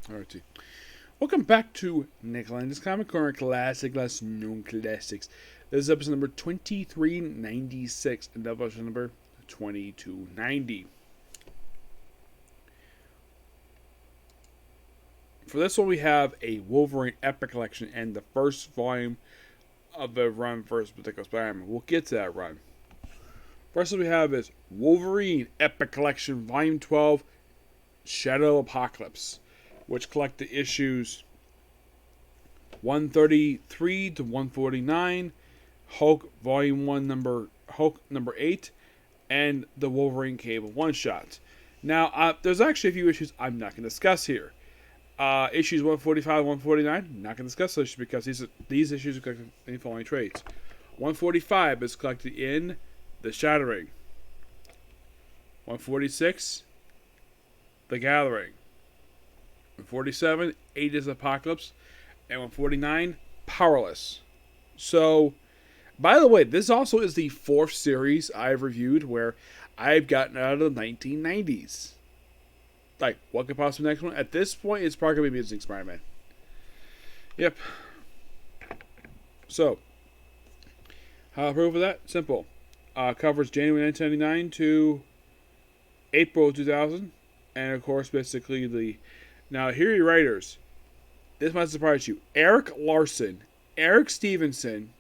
Alrighty. Welcome back to Nicholas Comic Corner Classic Less Known Classics. This is episode number 2396 and episode number 2290. For this one, we have a Wolverine Epic Collection and the first volume of the run for this particular Spider-Man. We'll get to that run. First one we have is Wolverine Epic Collection Volume 12 Shadow Apocalypse, which collect the issues 133 to 149, Hulk Volume 1 Hulk number 8, and the Wolverine Cable one-shot. Now, there's actually a few issues I'm not going to discuss here. Issues 145 and 149, not going to discuss those because these issues are collected in the following trades. 145 is collected in The Shattering. 146, The Gathering. 147, 8 is Apocalypse, and 149, Powerless. So, by the way, this also is the fourth series I've reviewed where I've gotten out of the 1990s. Like, what could possibly be the next one? At this point, it's probably going to be Amazing Spider-Man. Yep. So, how to prove that? Simple. Covers January 1999 to April 2000. And, of course, basically the... Now, here are your writers. This might surprise you. Eric Larson, Eric Stevenson,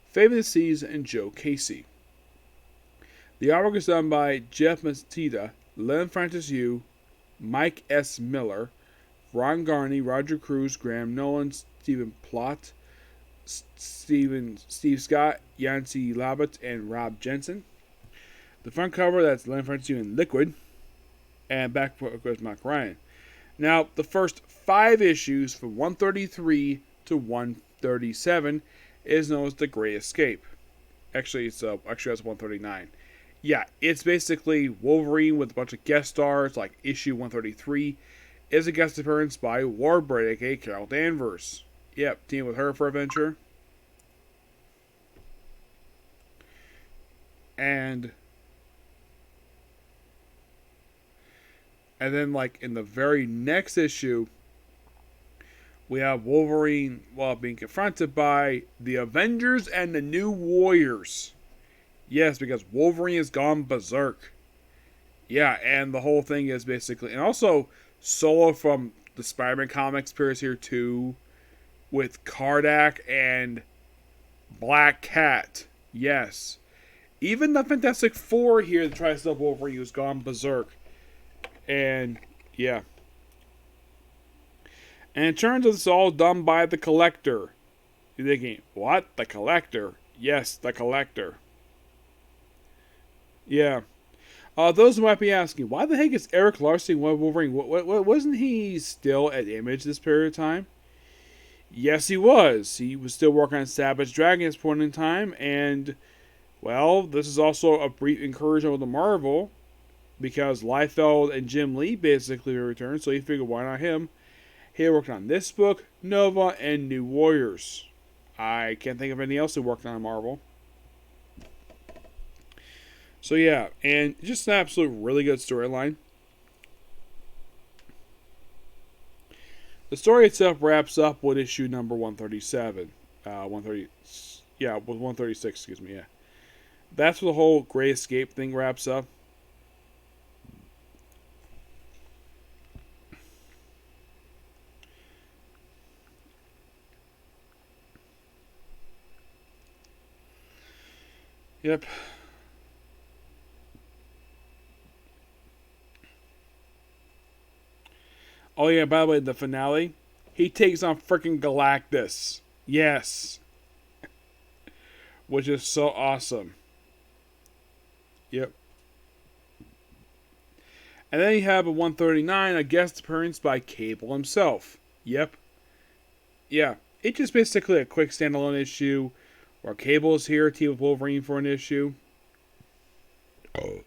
Fabian Seas, and Joe Casey. The artwork is done by Jeff Matita, Len Francis Yu, Mike S. Miller, Ron Garney, Roger Cruz, Graham Nolan, Stephen Plott, Steve Scott, Yancy Labatt, and Rob Jensen. The front cover, that's Len Francis Yu in liquid. And back goes Mark Ryan. Now, the first 5 issues from 133 to 137 is known as The Great Escape. Actually, that's 139. Yeah, it's basically Wolverine with a bunch of guest stars, like issue 133 is a guest appearance by Warbird, aka Carol Danvers. Yep, team with her for adventure. And then, like, in the very next issue, we have Wolverine, being confronted by the Avengers and the New Warriors. Yes, because Wolverine has gone berserk. Yeah, and the whole thing is basically... And also, Solo from the Spider-Man comics appears here, too, with Kardak and Black Cat. Yes. Even the Fantastic Four here that tries to stop Wolverine who's gone berserk. And, yeah. And it turns out it's all done by the Collector. You're thinking, what? The Collector? Yes, the Collector. Yeah. Those who might be asking, why the heck is Eric Larson Wolverine? Wasn't he still at Image this period of time? Yes, he was. He was still working on Savage Dragon at this point in time. And, well, this is also a brief incursion with the Marvel. Because Liefeld and Jim Lee basically returned, so he figured, why not him? He worked on this book, Nova, and New Warriors. I can't think of anything else he worked on Marvel. So yeah, and just an absolute really good storyline. The story itself wraps up with issue number 137. 136, excuse me, yeah. That's where the whole Great Escape thing wraps up. Yep. Oh yeah, by the way, the finale, he takes on freaking Galactus. Yes. Which is so awesome. Yep. And then you have a 139, a guest appearance by Cable himself. Yep. Yeah. It's just basically a quick standalone issue where Cable is here, team with Wolverine for an issue. Oh.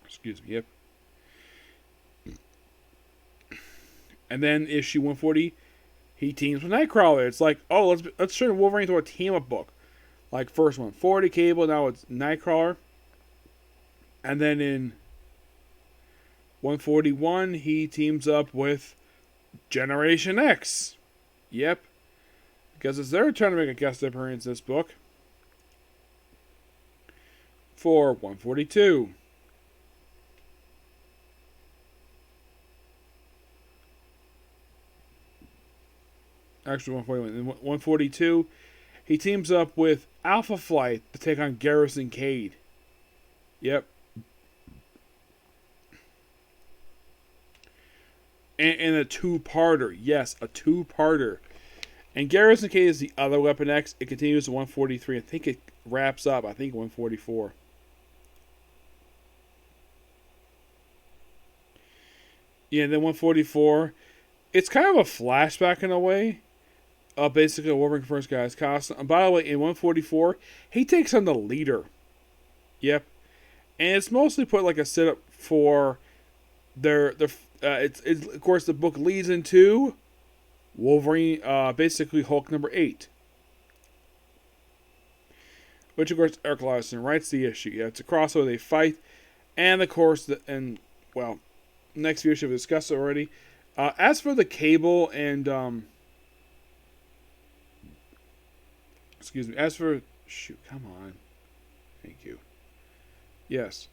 Excuse me, yep. And then issue 140, he teams with Nightcrawler. It's like, oh, let's turn Wolverine into a team-up book. Like first 140 Cable, now it's Nightcrawler. And then in 141, he teams up with Generation X. Yep. Because it's their turn to make a guest appearance in this book. For 142. Actually, 141. 142, he teams up with Alpha Flight to take on Garrison Cade. Yep. And a two-parter. Yes, a two-parter. And Garrison Cade is the other Weapon X. It continues to 143. I think it wraps up, 144. Yeah, and then 144. It's kind of a flashback in a way. Basically, Wolverine first guy's costume. And by the way, in 144, he takes on the leader. Yep. And it's mostly put like a setup for their it's of course the book leads into Wolverine, basically Hulk number 8. Which of course Eric Larson writes the issue. Yeah, it's a crossover, they fight, and of course next few issues we've discussed it already. As for the Cable and excuse me, come on. Thank you. Yes.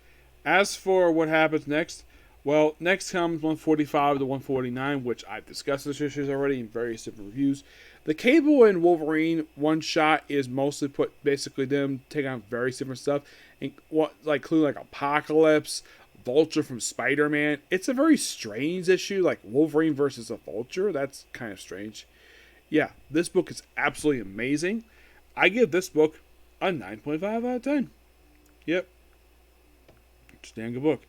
As for what happens next, well, next comes 145 to 149, which I've discussed those issues already in various different reviews. The Cable and Wolverine one shot is mostly put basically them taking on various different stuff, including like Apocalypse, Vulture from Spider-Man. It's a very strange issue, like Wolverine versus a Vulture. That's kind of strange. Yeah, this book is absolutely amazing. I give this book a 9.5 out of 10. Yep. It's a damn good book.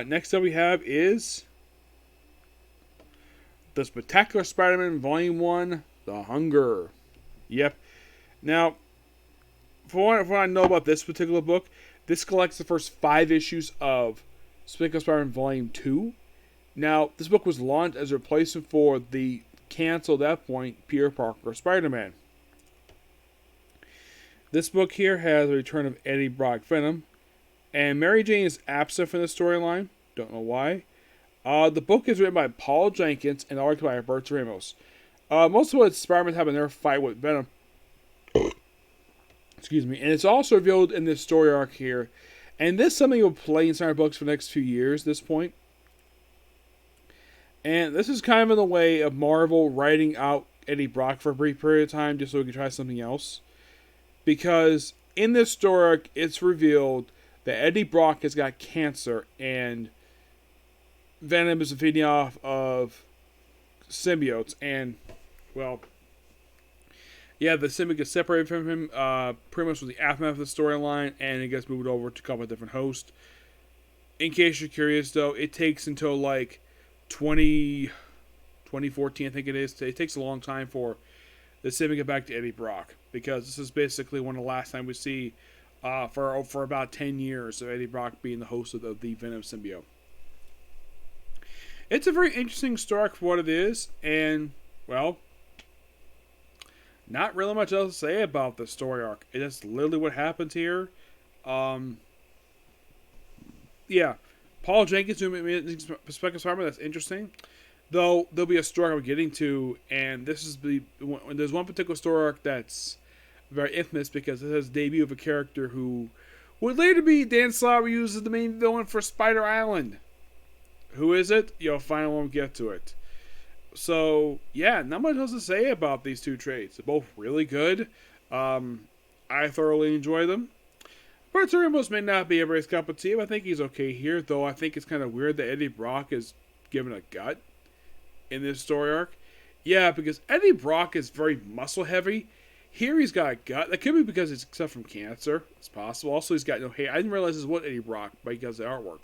Next up we have is The Spectacular Spider-Man Volume 1, The Hunger. Yep. Now, for what I know about this particular book, this collects the first 5 issues of Spectacular Spider-Man Volume 2. Now, this book was launched as a replacement for the canceled at that point Peter Parker Spider-Man. This book here has a return of Eddie Brock Venom, and Mary Jane is absent from the storyline. Don't know why. The book is written by Paul Jenkins and art by Roberto Ramos. Most of what Spider-Man have in their fight with Venom. Excuse me. And it's also revealed in this story arc here. And this is something you'll play in our books for the next few years at this point. And this is kind of in the way of Marvel writing out Eddie Brock for a brief period of time just so we can try something else. Because in this story arc, it's revealed that Eddie Brock has got cancer and Venom is feeding off of symbiotes. And, well, yeah, the symbiote gets separated from him pretty much with the aftermath of the storyline, and it gets moved over to a couple of different hosts. In case you're curious, though, it takes until like 2014, I think it is. It takes a long time for the symbiote to get back to Eddie Brock, because this is basically one of the last time we see for about 10 years of Eddie Brock being the host of the Venom symbiote. It's a very interesting story for what it is, and, well, not really much else to say about the story arc. It is literally what happens here. Yeah, Paul Jenkins doing Spectacular Spider-Man, that's interesting. Though there'll be a story I'm getting to, and this is there's one particular story arc that's very infamous because it has the debut of a character who would later be Dan Slott used as the main villain for Spider Island. Who is it? You'll find when we get to it. So yeah, not much else to say about these two trades. They're both really good. I thoroughly enjoy them. Roberto Ramos may not be everybody's cup of tea, but I think he's okay here. Though I think it's kind of weird that Eddie Brock is given a gut in this story arc. Yeah, because Eddie Brock is very muscle heavy. Here he's got a gut. That could be because it's except from cancer. It's possible. Also, he's got no hair. I didn't realize this was Eddie Brock because of the artwork.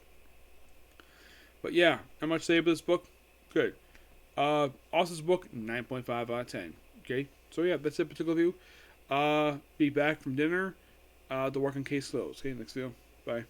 But yeah, how much to say about this book? Good. Also, this book, 9.5 out of 10. Okay, so yeah, that's it. Particular view. Be back from dinner. The work in case closed. Okay, next video. Bye.